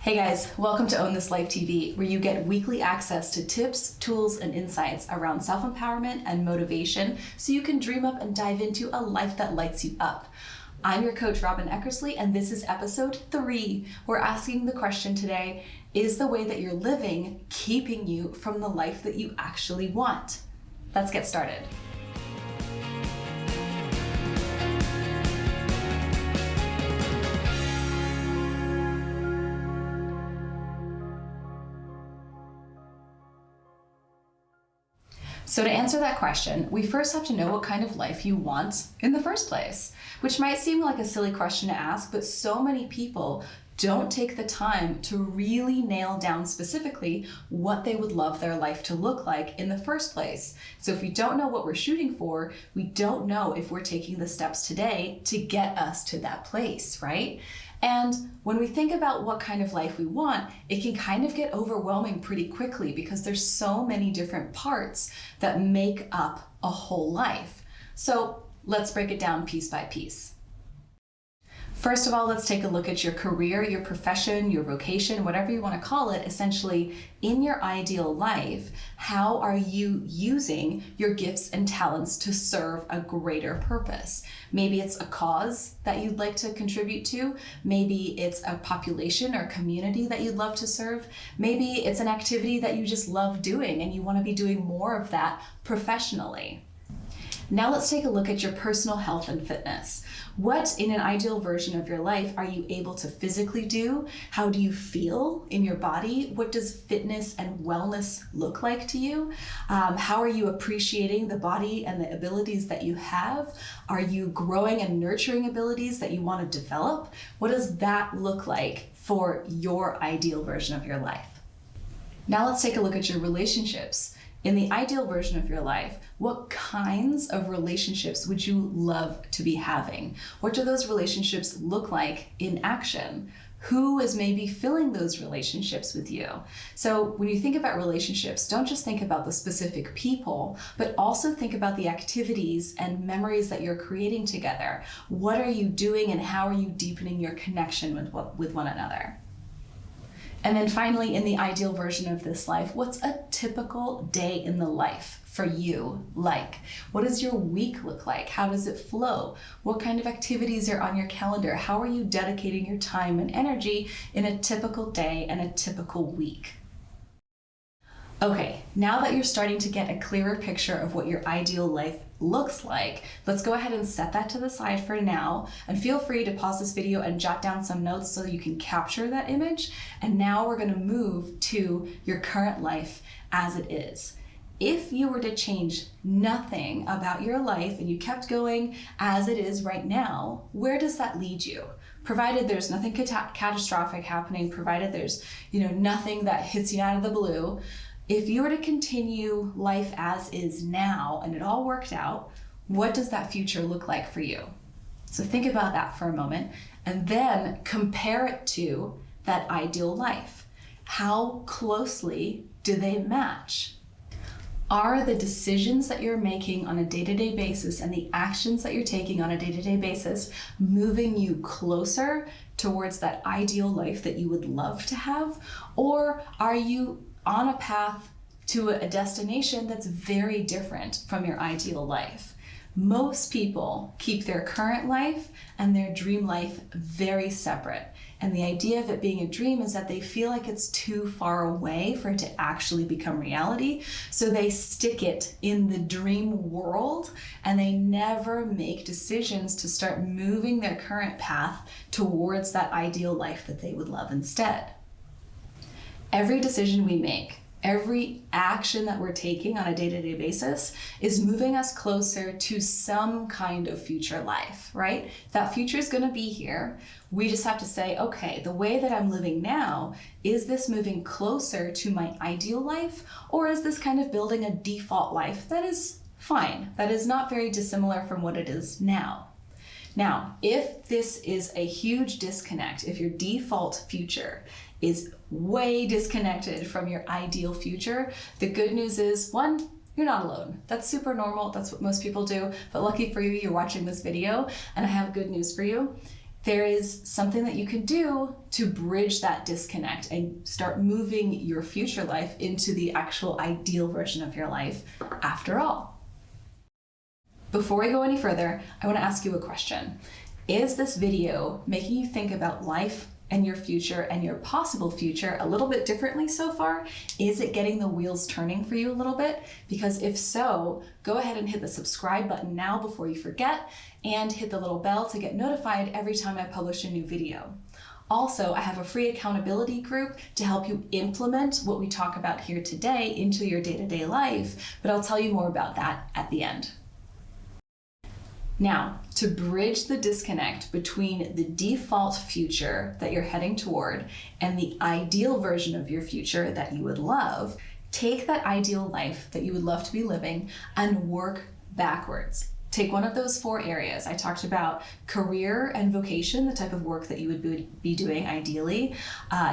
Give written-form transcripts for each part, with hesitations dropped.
Hey guys, welcome to Own This Life TV, where you get weekly access to tips, tools, and insights around self-empowerment and motivation so you can dream up and dive into a life that lights you up. I'm your coach, Robyn, and this is episode 3. We're asking the question today, is the way that you're living keeping you from the life that you actually want? Let's get started. So to answer that question, we first have to know what kind of life you want in the first place, which might seem like a silly question to ask, but so many people don't take the time to really nail down specifically what they would love their life to look like in the first place. So if we don't know what we're shooting for, we don't know if we're taking the steps today to get us to that place, right? And when we think about what kind of life we want, it can kind of get overwhelming pretty quickly because there's so many different parts that make up a whole life. So let's break it down piece by piece. First of all, let's take a look at your career, your profession, your vocation, whatever you want to call it. Essentially, in your ideal life, how are you using your gifts and talents to serve a greater purpose? Maybe it's a cause that you'd like to contribute to. Maybe it's a population or community that you'd love to serve. Maybe it's an activity that you just love doing and you want to be doing more of that professionally. Now let's take a look at your personal health and fitness. What in an ideal version of your life are you able to physically do? How do you feel in your body? What does fitness and wellness look like to you? How are you appreciating the body and the abilities that you have? Are you growing and nurturing abilities that you want to develop? What does that look like for your ideal version of your life? Now let's take a look at your relationships. In the ideal version of your life, what kinds of relationships would you love to be having? What do those relationships look like in action? Who is maybe filling those relationships with you? So when you think about relationships, don't just think about the specific people, but also think about the activities and memories that you're creating together. What are you doing and how are you deepening your connection with one another? And then finally, in the ideal version of this life, what's a typical day in the life for you like? What does your week look like? How does it flow? What kind of activities are on your calendar? How are you dedicating your time and energy in a typical day and a typical week? Okay, now that you're starting to get a clearer picture of what your ideal life looks like, let's go ahead and set that to the side for now, and feel free to pause this video and jot down some notes so you can capture that image. And now we're going to move to your current life as it is. If you were to change nothing about your life and you kept going as it is right now, where does that lead you? Provided there's nothing catastrophic happening, provided there's nothing that hits you out of the blue. If you were to continue life as is now and it all worked out, what does that future look like for you? So think about that for a moment and then compare it to that ideal life. How closely do they match? Are the decisions that you're making on a day-to-day basis and the actions that you're taking on a day-to-day basis moving you closer towards that ideal life that you would love to have? Or are you on a path to a destination that's very different from your ideal life? Most people keep their current life and their dream life very separate. And the idea of it being a dream is that they feel like it's too far away for it to actually become reality. So they stick it in the dream world and they never make decisions to start moving their current path towards that ideal life that they would love instead. Every decision we make, every action that we're taking on a day-to-day basis is moving us closer to some kind of future life, right? That future is going to be here. We just have to say, okay, the way that I'm living now, is this moving closer to my ideal life? Or is this kind of building a default life that is fine, that is not very dissimilar from what it is now? Now, if this is a huge disconnect, if your default future is way disconnected from your ideal future, the good news is, one, you're not alone. That's super normal. That's what most people do. But lucky for you, you're watching this video, and I have good news for you. there is something that you can do to bridge that disconnect and start moving your future life into the actual ideal version of your life after all. Before we go any further, I want to ask you a question. Is this video making you think about life and your future and your possible future a little bit differently so far? Is it getting the wheels turning for you a little bit? Because if so, go ahead and hit the subscribe button now before you forget, and hit the little bell to get notified every time I publish a new video. Also, I have a free accountability group to help you implement what we talk about here today into your day-to-day life, but I'll tell you more about that at the end. Now, to bridge the disconnect between the default future that you're heading toward and the ideal version of your future that you would love, take that ideal life that you would love to be living and work backwards. Take one of those 4 areas. I talked about career and vocation, the type of work that you would be doing ideally,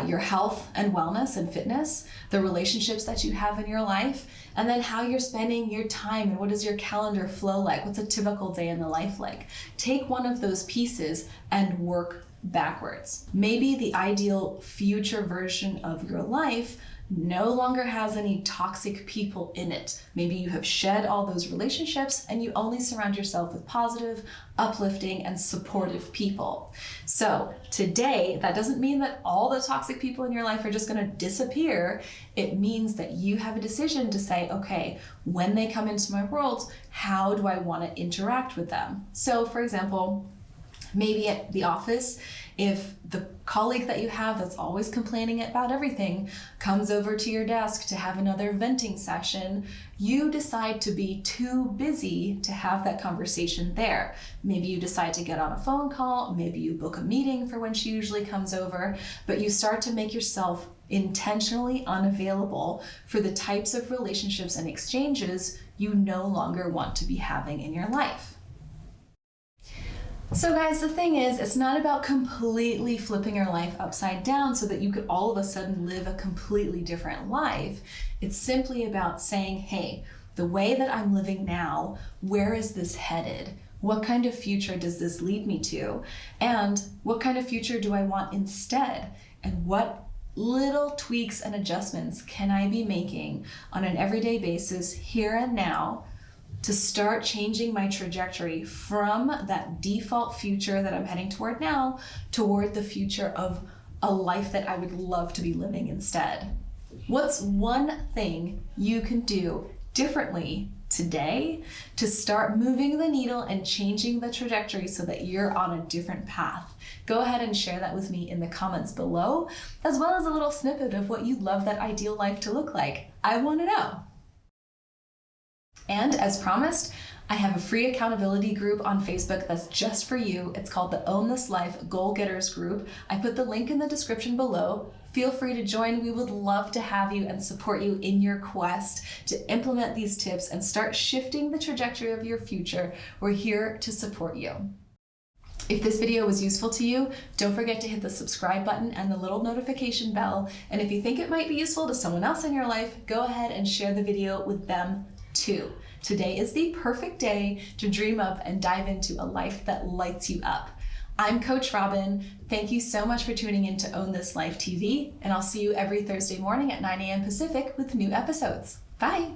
your health and wellness and fitness, the relationships that you have in your life, and then how you're spending your time and what does your calendar flow like? What's a typical day in the life like? Take one of those pieces and work backwards. Maybe the ideal future version of your life no longer has any toxic people in it. Maybe you have shed all those relationships and you only surround yourself with positive, uplifting, and supportive people. So today, that doesn't mean that all the toxic people in your life are just going to disappear. It means that you have a decision to say, okay, when they come into my world, how do I want to interact with them? So for example, maybe at the office, if the colleague that you have that's always complaining about everything comes over to your desk to have another venting session, you decide to be too busy to have that conversation there. Maybe you decide to get on a phone call, maybe you book a meeting for when she usually comes over, but you start to make yourself intentionally unavailable for the types of relationships and exchanges you no longer want to be having in your life. So guys, the thing is, it's not about completely flipping your life upside down so that you could all of a sudden live a completely different life. It's simply about saying, hey, the way that I'm living now, where is this headed? What kind of future does this lead me to? And what kind of future do I want instead? And what little tweaks and adjustments can I be making on an everyday basis here and now to start changing my trajectory from that default future that I'm heading toward now toward the future of a life that I would love to be living instead? What's one thing you can do differently today to start moving the needle and changing the trajectory so that you're on a different path? Go ahead and share that with me in the comments below, as well as a little snippet of what you'd love that ideal life to look like. I want to know. And as promised, I have a free accountability group on Facebook that's just for you. It's called the OwnThisLife Goal Getters group. I put the link in the description below. Feel free to join. We would love to have you and support you in your quest to implement these tips and start shifting the trajectory of your future. We're here to support you. If this video was useful to you, don't forget to hit the subscribe button and the little notification bell. And if you think it might be useful to someone else in your life, go ahead and share the video with them too. Today is the perfect day to dream up and dive into a life that lights you up. I'm Coach Robyn. Thank you so much for tuning in to Own This Life TV, and I'll see you every Thursday morning at 9 a.m. Pacific with new episodes. Bye.